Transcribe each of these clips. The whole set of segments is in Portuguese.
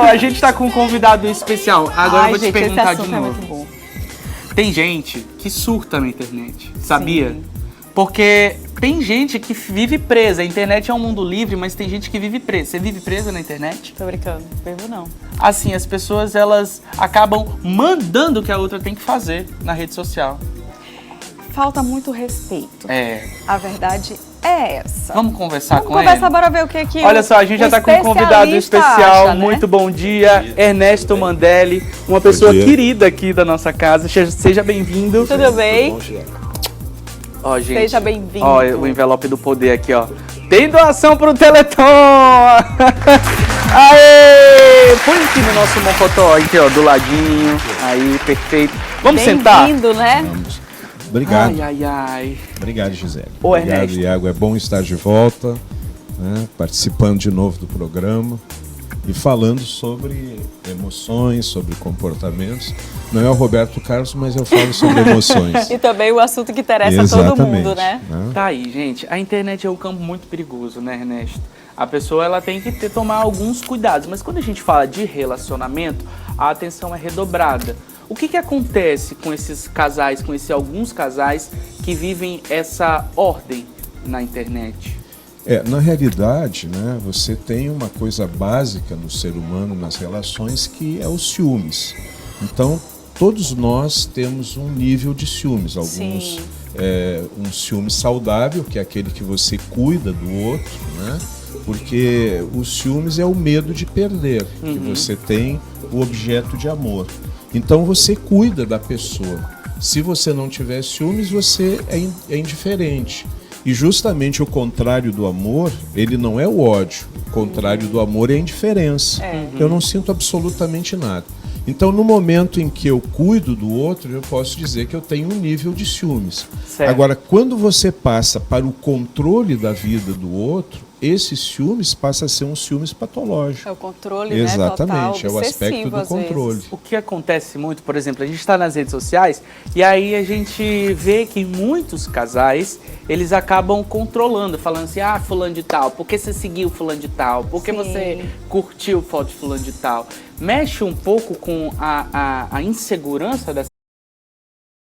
a gente tá com um convidado especial. Agora eu vou te perguntar de esse assunto novo. é muito bom. Tem gente que surta na internet, sabia? Sim. Porque tem gente que vive presa. A internet é um mundo livre, mas tem gente que vive presa. Você vive presa na internet? Tô brincando, vivo não. Assim, as pessoas, elas acabam mandando o que a outra tem que fazer na rede social. Falta muito respeito. É. A verdade é essa. Vamos conversar com Conversar, ele? bora ver o que Olha só, a gente já tá com um convidado especial. acha, né? Muito bom dia, Ernesto Mandelli, uma pessoa querida aqui da nossa casa. Seja bem-vindo. Tudo bem? Ó, gente. Seja bem-vindo. Ó, o envelope do poder aqui, ó. Tem doação pro Teleton! Aê! Põe aqui no nosso mocotó, aqui, ó, do ladinho. Aí, perfeito. Vamos sentar? Bem-vindo, né? Vamos. Obrigado. Ai, ai, ai. Obrigado, Gisele. Ô, Obrigado, Ernesto. Iago. É bom estar de volta, né, participando de novo do programa e falando sobre emoções, sobre comportamentos. Não é o Roberto Carlos, mas eu falo sobre emoções. E também o assunto que interessa a todo mundo, né? Tá aí, gente. A internet é um campo muito perigoso, né, Ernesto? A pessoa, ela tem que tomar alguns cuidados. Mas quando a gente fala de relacionamento, a atenção é redobrada. O que acontece com esses casais, com alguns casais que vivem essa ordem na internet? Na realidade, né, você tem uma coisa básica no ser humano, nas relações, que é os ciúmes. Então, todos nós temos um nível de ciúmes. Alguns, um ciúme saudável, que é aquele que você cuida do outro, né? Porque os ciúmes é o medo de perder, que você tem o objeto de amor. Então você cuida da pessoa. Se você não tiver ciúmes, você é indiferente. E justamente o contrário do amor, ele não é o ódio. O contrário do amor é a indiferença. Eu não sinto absolutamente nada. Então, no momento em que eu cuido do outro, eu posso dizer que eu tenho um nível de ciúmes. Certo. Agora, quando você passa para o controle da vida do outro, esse ciúmes passa a ser um ciúmes patológico. É o controle, Exatamente, né? Total, é o aspecto do controle. Vezes. O que acontece muito, por exemplo, a gente está nas redes sociais e aí a gente vê que muitos casais, eles acabam controlando, falando assim, ah, fulano de tal, por que você seguiu fulano de tal? Por que você curtiu foto de fulano de tal? Mexe um pouco com a insegurança dessa...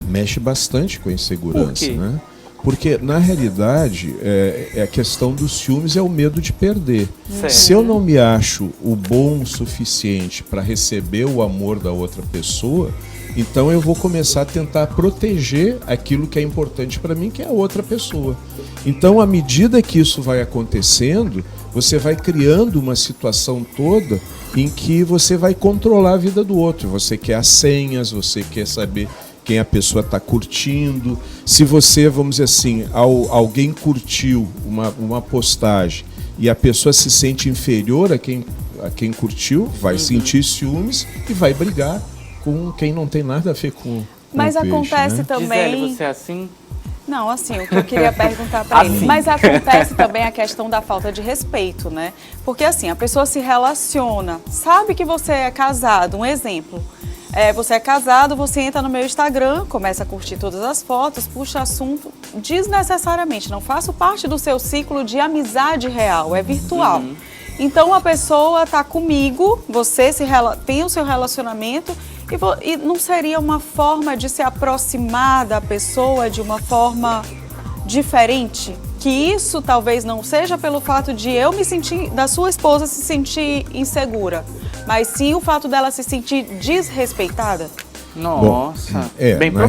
Mexe bastante com a insegurança, Por quê? né? Porque, na realidade, a questão dos ciúmes é o medo de perder. Certo. Se eu não me acho o bom o suficiente para receber o amor da outra pessoa, então eu vou começar a tentar proteger aquilo que é importante para mim, que é a outra pessoa. Então, à medida que isso vai acontecendo, você vai criando uma situação toda em que você vai controlar a vida do outro. Você quer as senhas, você quer saber quem a pessoa está curtindo. Se você, vamos dizer assim, alguém curtiu uma postagem e a pessoa se sente inferior a quem curtiu, vai sentir ciúmes e vai brigar com quem não tem nada a ver com Mas o peixe, acontece né? também... Gisele, você é assim? Não, assim, o que eu queria perguntar para ele. Mas acontece também a questão da falta de respeito, né? Porque assim, a pessoa se relaciona, sabe que você é casado, um exemplo. Você é casado, você entra no meu Instagram, começa a curtir todas as fotos, puxa assunto desnecessariamente. Não faço parte do seu ciclo de amizade real, é virtual. Então a pessoa está comigo, você tem o seu relacionamento e não seria uma forma de se aproximar da pessoa de uma forma diferente? Que isso talvez não seja pelo fato de eu me sentir, da sua esposa se sentir insegura, mas sim o fato dela se sentir desrespeitada? Nossa, bem na profundo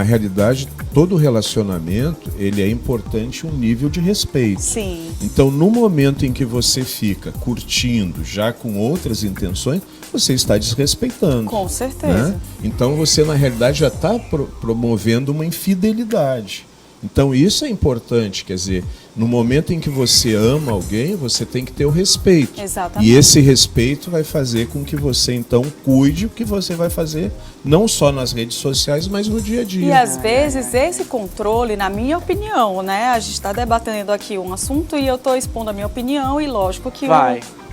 realidade, todo relacionamento, ele é importante um nível de respeito. Sim. Então, no momento em que você fica curtindo, já com outras intenções, você está desrespeitando. Com certeza. Né? Então, você, na realidade, já está promovendo uma infidelidade. Então, isso é importante, quer dizer, no momento em que você ama alguém, você tem que ter o respeito. Exatamente. E esse respeito vai fazer com que você, então, cuide o que você vai fazer, não só nas redes sociais, mas no dia a dia. E às vezes esse controle, na minha opinião, né? A gente está debatendo aqui um assunto e eu estou expondo a minha opinião e lógico que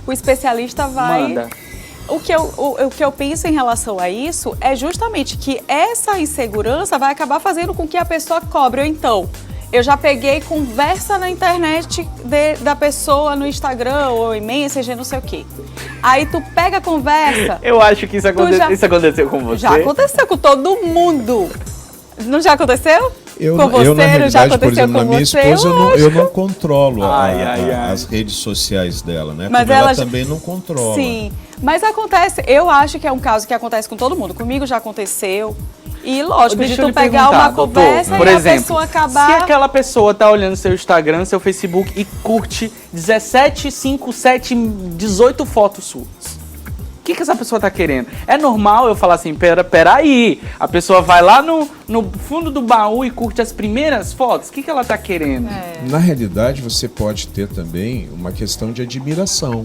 o especialista vai... Manda. O que eu penso em relação a isso é justamente que essa insegurança vai acabar fazendo com que a pessoa cobre. Ou então, eu já peguei conversa na internet da pessoa no Instagram ou em Messenger, não sei o quê. Aí tu pega a conversa. Eu acho que isso aconteceu com você. Já aconteceu com todo mundo. Não já aconteceu? Na realidade, por exemplo, na minha esposa, eu não controlo as redes sociais dela, né? Mas como ela também não controla. Sim, mas acontece, eu acho que é um caso que acontece com todo mundo. Comigo já aconteceu. E lógico, de tu pegar uma conversa por e exemplo, a pessoa acabar... Se aquela pessoa tá olhando seu Instagram, seu Facebook e curte 17, 5, 7, 18 fotos suas. O que essa pessoa tá querendo? É normal eu falar assim, peraí, a pessoa vai lá no fundo do baú e curte as primeiras fotos? O que ela tá querendo? Na realidade, você pode ter também uma questão de admiração,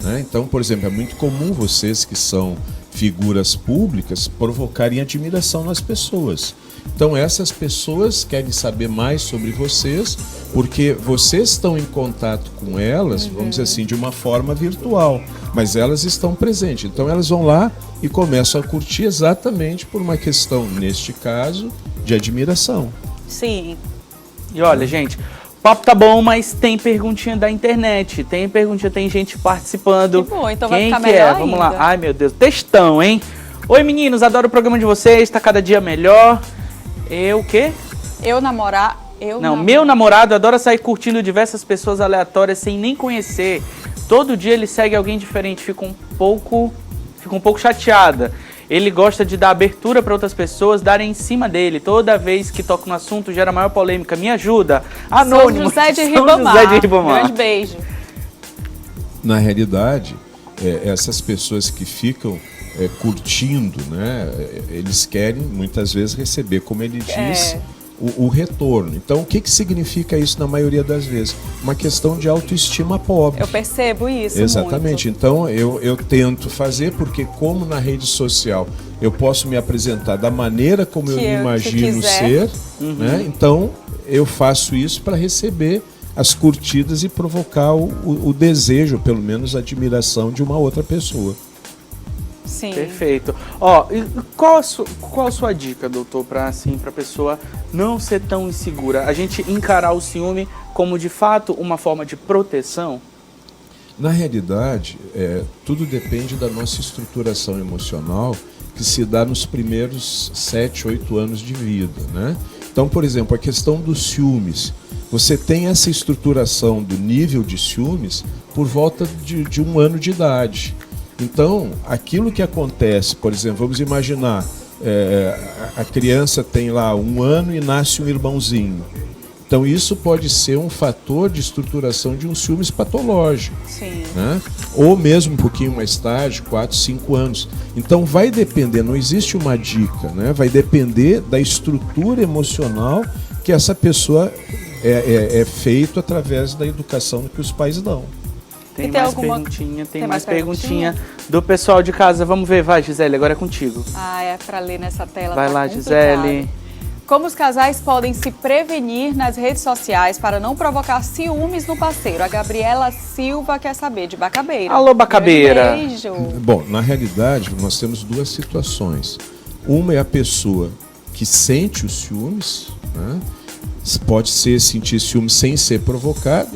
né? Então, por exemplo, é muito comum vocês que são figuras públicas provocarem admiração nas pessoas. Então essas pessoas querem saber mais sobre vocês porque vocês estão em contato com elas, vamos dizer assim, de uma forma virtual, mas elas estão presentes. Então elas vão lá e começam a curtir exatamente por uma questão, neste caso, de admiração. Sim. E olha, gente, o papo tá bom, mas tem perguntinha da internet, tem gente participando. Que bom, então vai Quem ficar que melhor Vamos ainda. lá. Ai, meu Deus, textão, hein? Oi, meninos, adoro o programa de vocês, tá cada dia melhor. Eu o quê? Meu namorado adora sair curtindo diversas pessoas aleatórias sem nem conhecer. Todo dia ele segue alguém diferente, fico um pouco chateada. Ele gosta de dar abertura para outras pessoas darem em cima dele. Toda vez que toca no assunto, gera maior polêmica. Me ajuda. Anônimo. São José de Ribamar. Grande beijo. Na realidade, essas pessoas que ficam curtindo, né? Eles querem, muitas vezes, receber, como ele diz, o retorno. Então, o que significa isso na maioria das vezes? Uma questão de autoestima pobre. Eu percebo isso. Exatamente. Muito. Então, eu tento fazer, porque como na rede social eu posso me apresentar da maneira como eu me imagino ser, né? Então, eu faço isso para receber as curtidas e provocar o desejo, pelo menos a admiração de uma outra pessoa. Sim. Perfeito. Ó, qual a sua dica, doutor, para a pessoa não ser tão insegura? A gente encarar o ciúme como, de fato, uma forma de proteção? Na realidade, tudo depende da nossa estruturação emocional, que se dá nos primeiros 7, 8 anos de vida, né? Então, por exemplo, a questão dos ciúmes. Você tem essa estruturação do nível de ciúmes por volta de 1 ano de idade. Então, aquilo que acontece, por exemplo, vamos imaginar, a criança tem lá 1 ano e nasce um irmãozinho. Então, isso pode ser um fator de estruturação de um ciúmes patológico. Sim. Né? Ou mesmo um pouquinho mais tarde, 4, 5 anos. Então, vai depender, não existe uma dica, né? Vai depender da estrutura emocional que essa pessoa é feito através da educação que os pais dão. Tem mais perguntinha do pessoal de casa. Vamos ver, vai, Gisele, agora é contigo. É pra ler nessa tela. Vai lá, complicado. Gisele. Como os casais podem se prevenir nas redes sociais para não provocar ciúmes no parceiro? A Gabriela Silva quer saber, de Bacabeira. Alô, Bacabeira. Beijo. Bom, na realidade, nós temos 2 situações. Uma é a pessoa que sente os ciúmes, né? Pode ser sentir ciúmes sem ser provocado,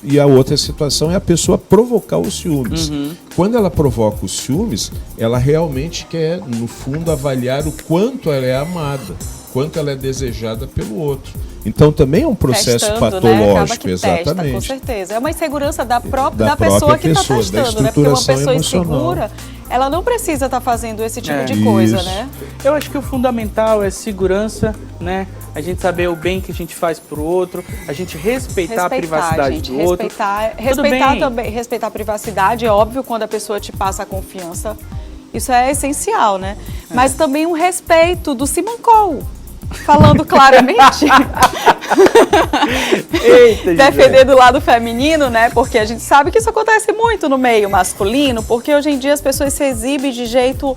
e a outra situação é a pessoa provocar os ciúmes. Quando ela provoca os ciúmes, ela realmente quer, no fundo, avaliar o quanto ela é amada, quanto ela é desejada pelo outro. Então também é um processo patológico, exatamente. Com certeza. É uma insegurança da pessoa que está testando, né? Porque uma pessoa insegura, ela não precisa estar fazendo esse tipo de coisa, né? Eu acho que o fundamental é segurança, né? A gente saber o bem que a gente faz pro outro, a gente respeitar a privacidade do outro. Respeitar a privacidade, é óbvio, quando a pessoa te passa a confiança. Isso é essencial, né? Mas também um respeito do Simancol. Falando claramente. Eita, defender do lado feminino, né? Porque a gente sabe que isso acontece muito no meio masculino, porque hoje em dia as pessoas se exibem de jeito...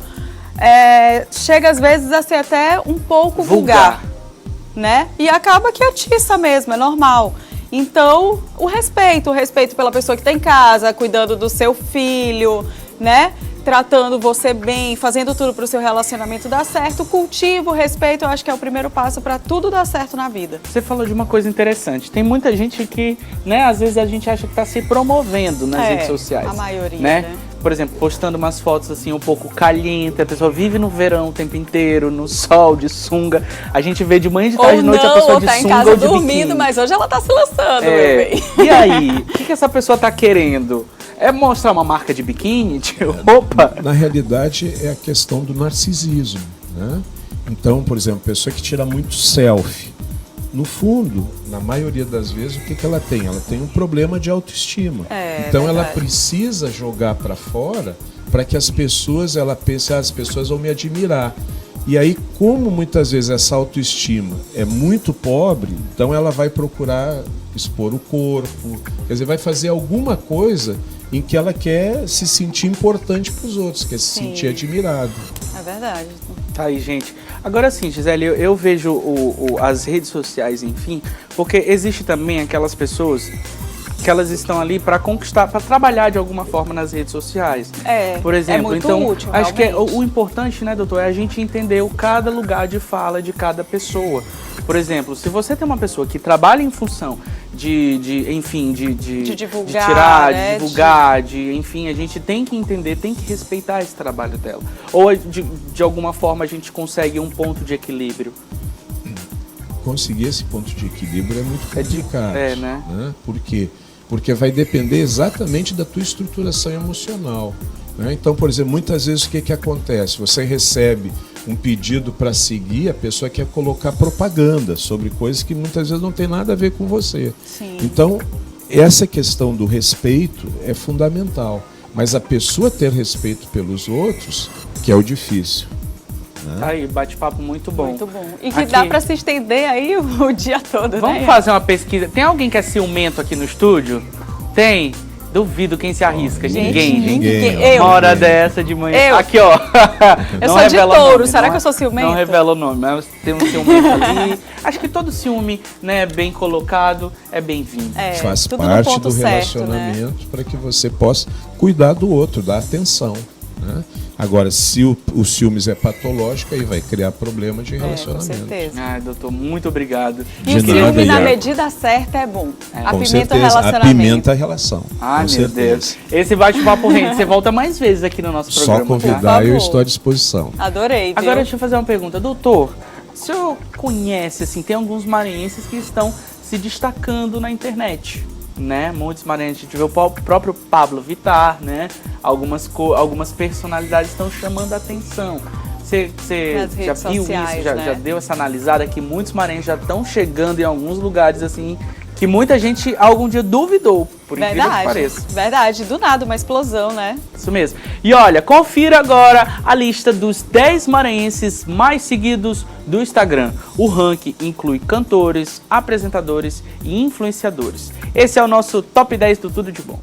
chega às vezes a ser até um pouco vulgar, né? E acaba que atiça mesmo, é normal. Então, o respeito pela pessoa que está em casa, cuidando do seu filho, né? Tratando você bem, fazendo tudo para o seu relacionamento dar certo. Cultivo, respeito, eu acho que é o primeiro passo para tudo dar certo na vida. Você falou de uma coisa interessante. Tem muita gente que, né, às vezes a gente acha que está se promovendo nas redes sociais. A maioria, né? Por exemplo, postando umas fotos assim um pouco caliente, a pessoa vive no verão o tempo inteiro, no sol, de sunga. A gente vê de manhã, de tarde, de noite a pessoa de tá em sunga casa ou de dormindo, biquíni. mas hoje ela tá se lançando, meu bem. E aí, o que essa pessoa tá querendo? É mostrar uma marca de biquíni, de roupa? Na realidade, é a questão do narcisismo, né? Então, por exemplo, pessoa que tira muito selfie. No fundo, na maioria das vezes, o que ela tem? Ela tem um problema de autoestima. Então, ela precisa jogar para fora para que as pessoas, ela pense, as pessoas vão me admirar. E aí, como muitas vezes essa autoestima é muito pobre, então ela vai procurar expor o corpo, quer dizer, vai fazer alguma coisa em que ela quer se sentir importante para os outros, quer se sentir admirado. É verdade. Tá aí, gente. Agora sim, Gisele, eu vejo as redes sociais, enfim, porque existe também aquelas pessoas que elas estão ali para conquistar, para trabalhar de alguma forma nas redes sociais. Por exemplo, muito então, útil, acho que realmente. o importante, né, doutor, é a gente entender cada lugar de fala de cada pessoa. Por exemplo, se você tem uma pessoa que trabalha em função de divulgar, tirar, né, de divulgar, enfim, a gente tem que entender, tem que respeitar esse trabalho dela. Ou de alguma forma a gente consegue um ponto de equilíbrio. Conseguir esse ponto de equilíbrio é muito complicado. né? Por quê? Porque vai depender exatamente da tua estruturação emocional. Né? Então, por exemplo, muitas vezes o que acontece? Você recebe um pedido para seguir, a pessoa quer colocar propaganda sobre coisas que muitas vezes não tem nada a ver com você. Sim. Então, essa questão do respeito é fundamental. Mas a pessoa ter respeito pelos outros, que é o difícil. Tá aí, bate-papo muito bom. Muito bom. E que dá para se estender aí o dia todo, Vamos né? fazer uma pesquisa. Tem alguém que é ciumento aqui no estúdio? Tem? Duvido quem se arrisca. Ninguém. Eu. Uma hora dessa de manhã. Eu. Aqui, ó. Eu Não sou de revela touro. nome, Será não que eu sou ciumento? Não revela o nome, mas tem um ciumento ali. Acho que todo ciúme, né, bem colocado, é bem-vindo. Faz tudo no parte ponto do certo, relacionamento, para que você possa cuidar do outro, dar atenção. Né? Agora, se o ciúmes é patológico, aí vai criar problema de relacionamento. Com certeza. Ai, doutor, muito obrigado. E o De nada, ciúme na Iago. medida certa é bom. Com Apimenta o certeza, relacionamento. apimenta a relação. Ai, com meu certeza. Deus. Esse bate-papo rende. Você volta mais vezes aqui no nosso programa. Só convidar, Por eu favor. estou à disposição. Adorei, viu? Agora deixa eu fazer uma pergunta. Doutor, o senhor conhece, assim, tem alguns maranhenses que estão se destacando na internet, né? Muitos maranhenses, a gente vê o próprio Pablo Vittar, né? Algumas personalidades estão chamando a atenção. Você Nas já redes viu sociais, isso? Já né? deu essa analisada que muitos maranhenses já estão chegando em alguns lugares, assim, que muita gente algum dia duvidou, por incrível que pareça. Verdade. Do nada, uma explosão, né? Isso mesmo. E olha, confira agora a lista dos 10 maranhenses mais seguidos do Instagram. O ranking inclui cantores, apresentadores e influenciadores. Esse é o nosso Top 10 do Tudo de Bom.